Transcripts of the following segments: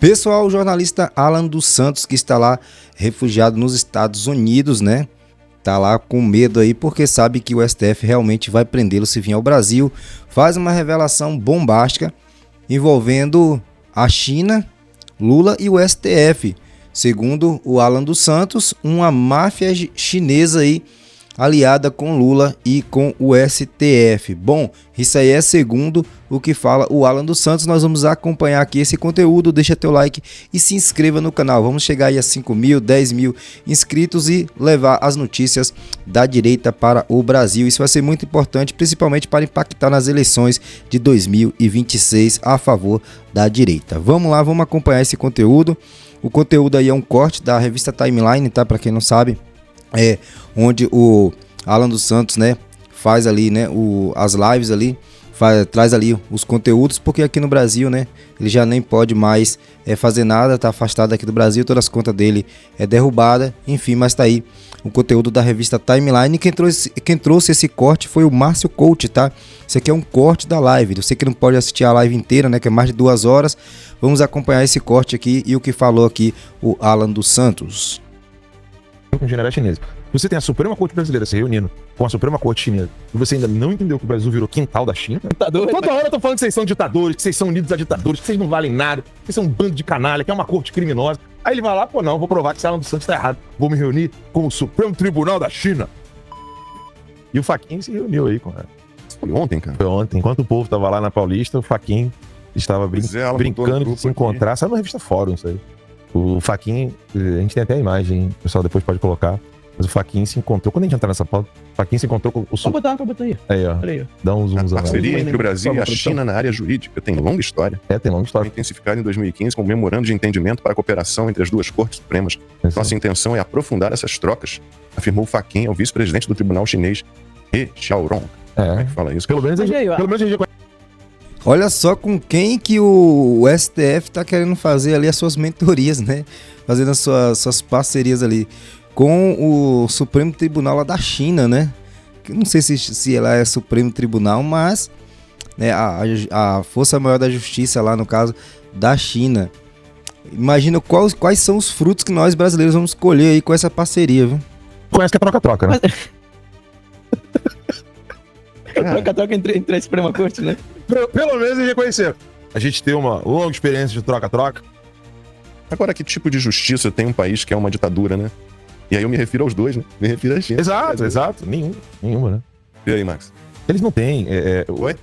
Pessoal, o jornalista Alan dos Santos, que está lá refugiado nos Estados Unidos, né? Tá lá com medo aí porque sabe que o STF realmente vai prendê-lo se vir ao Brasil. Faz uma revelação bombástica envolvendo a China, Lula e o STF. Segundo o Alan dos Santos, uma máfia chinesa aí aliada com Lula e com o STF. Bom, isso aí é segundo o que fala o Alan dos Santos. Nós vamos acompanhar aqui esse conteúdo. Deixa teu like e se inscreva no canal. Vamos chegar aí a 5 mil, 10 mil inscritos e levar as notícias da direita para o Brasil. Isso vai ser muito importante, principalmente para impactar nas eleições de 2026 a favor da direita. Vamos lá, vamos acompanhar esse conteúdo. O conteúdo aí é um corte da revista Timeline, tá? Para quem não sabe, onde o Alan dos Santos, né, faz ali, né, as lives ali, traz ali os conteúdos, porque aqui no Brasil, né, ele já nem pode mais fazer nada, tá afastado aqui do Brasil, todas as contas dele derrubada, enfim, mas tá aí o conteúdo da revista Timeline. Quem trouxe esse corte foi o Márcio Coach, tá? Isso aqui é um corte da live, você que não pode assistir a live inteira, né, que é mais de 2 horas, vamos acompanhar esse corte aqui e o que falou aqui o Alan dos Santos. Com generais chineses. Você tem a Suprema Corte Brasileira se reunindo com a Suprema Corte Chinesa e você ainda não entendeu que o Brasil virou quintal da China? Toda hora eu tô falando que vocês são ditadores, que vocês são unidos a ditadores, que vocês não valem nada, que vocês são um bando de canalha, que é uma corte criminosa. Aí ele vai lá, pô, não, vou provar que esse Alan dos Santos tá errado. Vou me reunir com o Supremo Tribunal da China. E o Fachin se reuniu aí com ela. Foi ontem, cara. Foi ontem. Enquanto o povo tava lá na Paulista, o Fachin estava brincando de se encontrar. Sabe uma revista Fórum, isso aí. O Fachin, a gente tem até a imagem, o pessoal depois pode colocar. Mas o Fachin se encontrou, quando a gente entrar nessa pauta, o Fachin se encontrou com o... Pode botar aí. Aí, ó. Aí, ó. Dá um zoomzão. A parceria entre o Brasil e a China na área jurídica tem longa história. Tem longa história. Foi intensificada em 2015 com um memorando de entendimento para a cooperação entre as duas cortes supremas. Nossa intenção é aprofundar essas trocas, afirmou Fachin ao vice-presidente do tribunal chinês, He Xiaorong. Como é que fala isso? Pelo menos a gente... Olha só com quem que o STF tá querendo fazer ali as suas mentorias, né? Fazendo as suas parcerias ali com o Supremo Tribunal lá da China, né? Que não sei se ela é Supremo Tribunal, mas né, a força maior da justiça lá, no caso, da China. Imagina quais são os frutos que nós brasileiros vamos colher aí com essa parceria, viu? Conhece que é troca-troca, né? Troca-troca entre a Suprema Corte, né? Pelo menos a gente reconheceu. A gente tem uma longa experiência de troca-troca. Agora, que tipo de justiça tem um país que é uma ditadura, né? E aí eu me refiro aos dois, né? Me refiro à China. Exato. Nenhuma, né? E aí, Max? Eles não têm... Oi?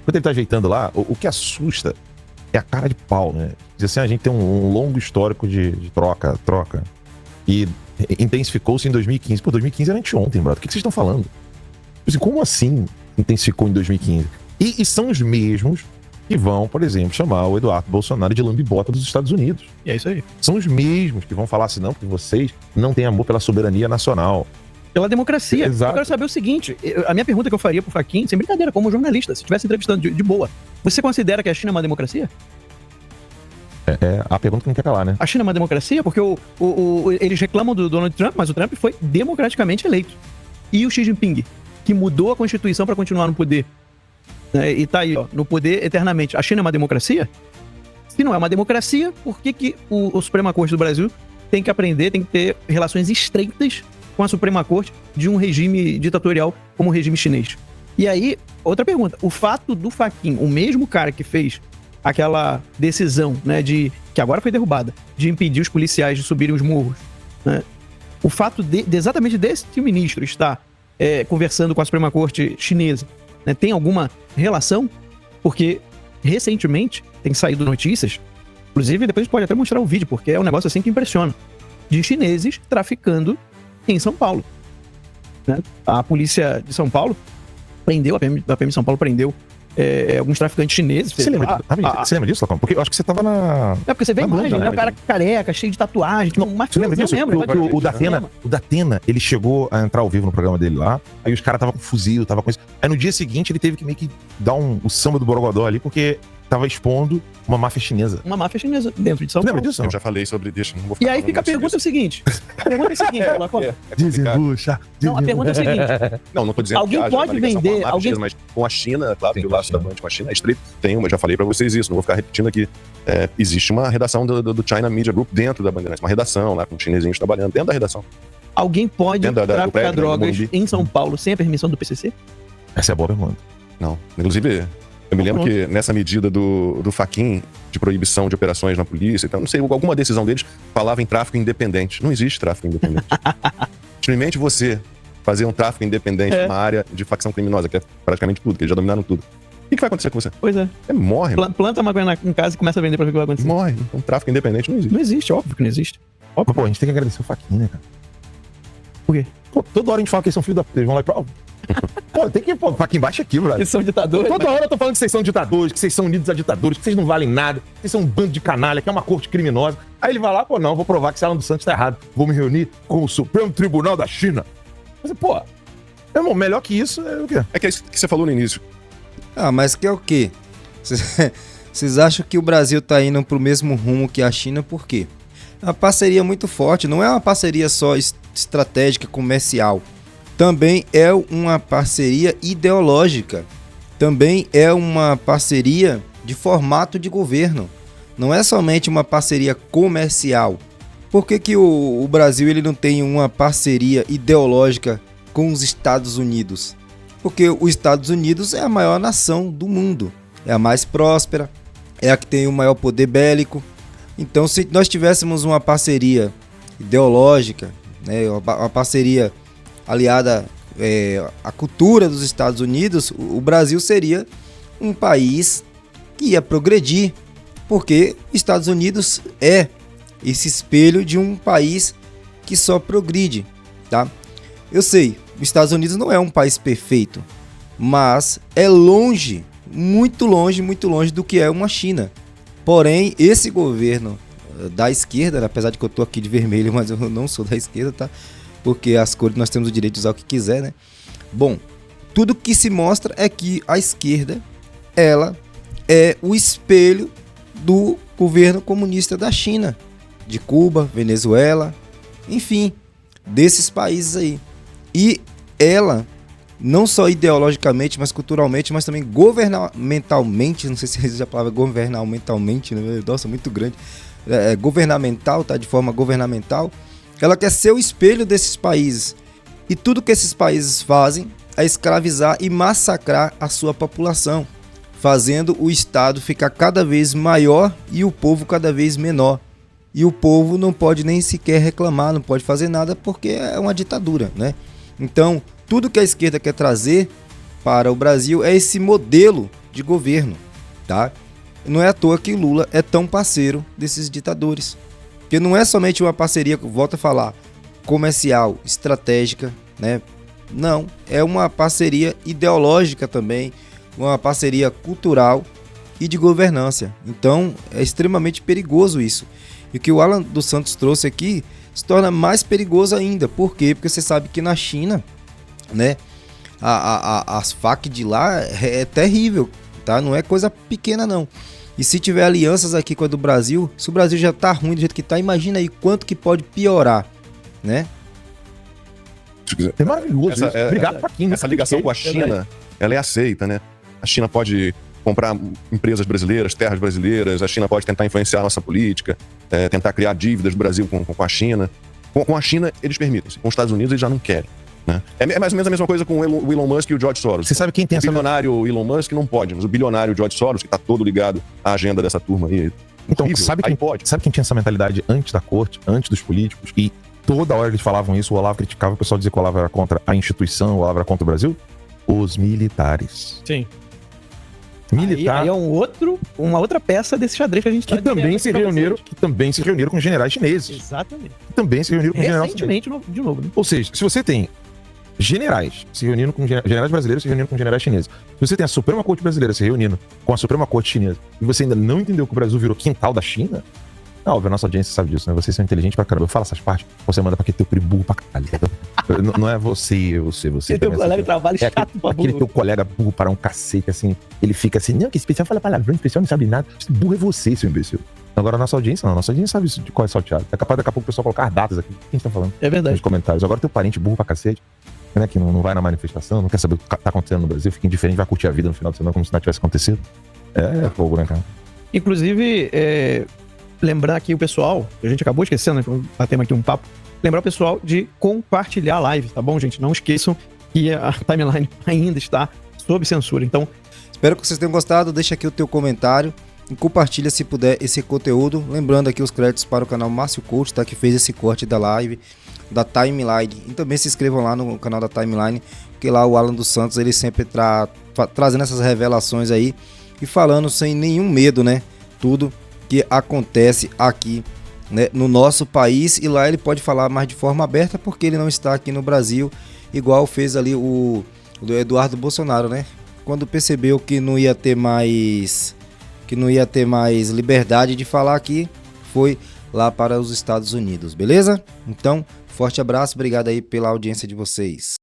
Quando ele tá ajeitando lá, o que assusta é a cara de pau, né? Diz assim, a gente tem um longo histórico de troca. E intensificou-se em 2015. Pô, 2015 era anteontem, brother. O que vocês estão falando? Como assim intensificou em 2015? E são os mesmos que vão, por exemplo, chamar o Eduardo Bolsonaro de lambibota dos Estados Unidos. E é isso aí. São os mesmos que vão falar assim, não, porque vocês não têm amor pela soberania nacional. Pela democracia. Exato. Eu quero saber o seguinte, a minha pergunta que eu faria pro Fachin, sem brincadeira, como jornalista, se estivesse entrevistando de boa, você considera que a China é uma democracia? É a pergunta que não quer calar, né? A China é uma democracia? Porque eles reclamam do Donald Trump, mas o Trump foi democraticamente eleito. E o Xi Jinping, que mudou a Constituição para continuar no poder, e tá aí, ó, no poder eternamente. A China é uma democracia? Se não é uma democracia, por que o Suprema Corte do Brasil tem que aprender, tem que ter relações estreitas com a Suprema Corte de um regime ditatorial como o regime chinês? E aí, outra pergunta. O fato do Fachin, o mesmo cara que fez aquela decisão, né, que agora foi derrubada, de impedir os policiais de subirem os morros, né, o fato exatamente desse ministro estar conversando com a Suprema Corte chinesa, né, tem alguma relação? Porque recentemente tem saído notícias, inclusive depois a gente pode até mostrar o vídeo, porque é um negócio assim que impressiona, de chineses traficando em São Paulo, né? A polícia de São Paulo prendeu, a PM de São Paulo prendeu alguns traficantes chineses. Você lembra disso, Lacão? Porque eu acho que você tava na... É porque você vê a imagem, né? O cara careca, cheio de tatuagem. Você lembra disso? O Datena, ele chegou a entrar ao vivo no programa dele lá, aí os caras tava com fuzil, tava com isso. Aí no dia seguinte ele teve que meio que dar o samba do Borogodó ali, porque tava expondo uma máfia chinesa. Uma máfia chinesa dentro de São Lembra Paulo. disso? Eu já falei sobre. Deixa, não vou E ficar aí falando fica a mais pergunta sobre é o seguinte. A pergunta é a seguinte, Lacon. Desembucha. Não, a pergunta é o seguinte. Não tô dizendo Alguém que haja pode uma ligação vender- com a máfia alguém- chinesa, mas com a China, claro, Sim, que o com a laço da China. Band com a China é estreito. Tem uma, já falei pra vocês isso, não vou ficar repetindo aqui. Existe uma redação do China Media Group dentro da Bandeirantes, uma redação lá com chinesinhos trabalhando dentro da redação. Alguém pode Dentro do traficar prédio, né, do drogas Morumbi. em São Paulo sem a permissão do PCC? Essa é a boa pergunta. Não. Inclusive, eu me lembro que nessa medida do Fachin de proibição de operações na polícia, então, não sei, alguma decisão deles falava em tráfico independente. Não existe tráfico independente. Simplesmente você fazer um tráfico independente numa área de facção criminosa, que é praticamente tudo, que eles já dominaram tudo. O que vai acontecer com você? Pois é. Você morre, mano. Planta maconha em casa e começa a vender pra ver o que vai acontecer. Morre. Então, tráfico independente não existe. Não existe, óbvio que não existe. Mas, pô, a gente tem que agradecer o Fachin, né, cara? Por quê? Pô, toda hora a gente fala que eles são filhos da puta, eles vão lá e provam. Pô, tem que, pô, Fachin baixa aqui, brother. Eles são ditadores. Toda hora eu tô falando que vocês são ditadores, que vocês são unidos a ditadores, que vocês não valem nada, que vocês são um bando de canalha, que é uma corte criminosa. Aí ele vai lá, pô, não, vou provar que esse Alan dos Santos tá errado. Vou me reunir com o Supremo Tribunal da China. Mas, pô, meu irmão, melhor que isso é o quê? É que é isso que você falou no início. Ah, mas que é o quê? Vocês acham que o Brasil tá indo pro mesmo rumo que a China por quê? É uma parceria muito forte, não é uma parceria só estratégica, comercial. Também é uma parceria ideológica. Também é uma parceria de formato de governo. Não é somente uma parceria comercial. Por que o Brasil ele não tem uma parceria ideológica com os Estados Unidos? Porque os Estados Unidos é a maior nação do mundo. É a mais próspera, é a que tem o maior poder bélico. Então, se nós tivéssemos uma parceria ideológica, né, uma parceria aliada à cultura dos Estados Unidos, o Brasil seria um país que ia progredir, porque Estados Unidos é esse espelho de um país que só progride, tá? Eu sei, os Estados Unidos não é um país perfeito, mas é longe, muito longe do que é uma China. Porém, esse governo da esquerda, apesar de que eu tô aqui de vermelho, mas eu não sou da esquerda, tá? Porque as cores nós temos o direito de usar o que quiser, né? Bom, tudo que se mostra é que a esquerda, ela é o espelho do governo comunista da China, de Cuba, Venezuela, enfim, desses países aí. E ela, não só ideologicamente, mas culturalmente, mas também governamentalmente, não sei se existe a palavra governamentalmente, né? Nossa, muito grande, governamental, tá? De forma governamental, ela quer ser o espelho desses países. E tudo que esses países fazem é escravizar e massacrar a sua população, fazendo o Estado ficar cada vez maior e o povo cada vez menor. E o povo não pode nem sequer reclamar, não pode fazer nada porque é uma ditadura, né? Então, tudo que a esquerda quer trazer para o Brasil é esse modelo de governo, tá? Não é à toa que Lula é tão parceiro desses ditadores. Porque não é somente uma parceria, volto a falar, comercial, estratégica, né? Não, é uma parceria ideológica também, uma parceria cultural e de governança. Então, é extremamente perigoso isso. E o que o Alan dos Santos trouxe aqui se torna mais perigoso ainda. Por quê? Porque você sabe que na China, né, as FARC de lá é terrível, tá? Não é coisa pequena, não. E se tiver alianças aqui com a do Brasil, se o Brasil já tá ruim do jeito que tá, imagina aí quanto que pode piorar, né? É maravilhoso isso. Obrigado, Fachin. Essa ligação com a China, ela é aceita, né? A China pode comprar empresas brasileiras, terras brasileiras, a China pode tentar influenciar a nossa política, tentar criar dívidas do Brasil com a China. Com a China, eles permitem. Com os Estados Unidos, eles já não querem. Né? É mais ou menos a mesma coisa com o Elon Musk e o George Soros. Você sabe quem tem o essa... bilionário Elon Musk não pode, mas o bilionário George Soros, que tá todo ligado à agenda dessa turma aí. Então, horrível, sabe quem tinha essa mentalidade antes da corte, antes dos políticos, e toda hora eles falavam isso, o Olavo criticava, o pessoal dizia que o Olavo era contra a instituição, o Olavo era contra o Brasil? Os militares. Sim. Militar. Aí é uma outra peça desse xadrez que a gente que também se reuniram com generais chineses. Exatamente. Que também se reuniram com generais chineses. Recentemente, de novo, né? Ou seja, se você tem generais se reunindo com generais brasileiros se reunindo com generais chineses, se você tem a Suprema Corte brasileira se reunindo com a Suprema Corte chinesa, e você ainda não entendeu que o Brasil virou quintal da China, Óbvio, a nossa audiência sabe disso, né? Vocês são inteligentes pra caramba. Eu falo essas partes, você manda pra aquele teu primo burro pra caralho. Não é você. Você tem um colega de trabalho chato pra aquele burro. teu colega burro para um cacete, assim, ele fica assim, não, que esse especial fala palavrão, esse especial não sabe nada. Esse burro é você, seu imbecil. Agora a nossa audiência, não. A nossa audiência sabe isso de qual é salteado. É capaz daqui a pouco o pessoal colocar datas aqui. Quem tá falando? É verdade. Nos comentários. Agora teu parente burro pra cacete, né, que não vai na manifestação, não quer saber o que tá acontecendo no Brasil, fica indiferente, vai curtir a vida no final de semana como se nada tivesse acontecido. É fogo, né, cara? Inclusive, lembrar aqui o pessoal, a gente acabou esquecendo, né? Batemos aqui um papo. Lembrar o pessoal de compartilhar a live, tá bom, gente? Não esqueçam que a timeline ainda está sob censura. Então, Espero que vocês tenham gostado. Deixa aqui o teu comentário e compartilha, se puder, esse conteúdo. Lembrando aqui os créditos para o canal Márcio Coach, tá? Que fez esse corte da live, da timeline. E também se inscrevam lá no canal da timeline, porque lá o Alan dos Santos, ele sempre trazendo essas revelações aí e falando sem nenhum medo, né? Tudo que acontece aqui, né, no nosso país, e lá ele pode falar mais de forma aberta porque ele não está aqui no Brasil, igual fez ali o Eduardo Bolsonaro, né? Quando percebeu que não ia ter mais liberdade de falar aqui, foi lá para os Estados Unidos, beleza? Então, forte abraço, obrigado aí pela audiência de vocês.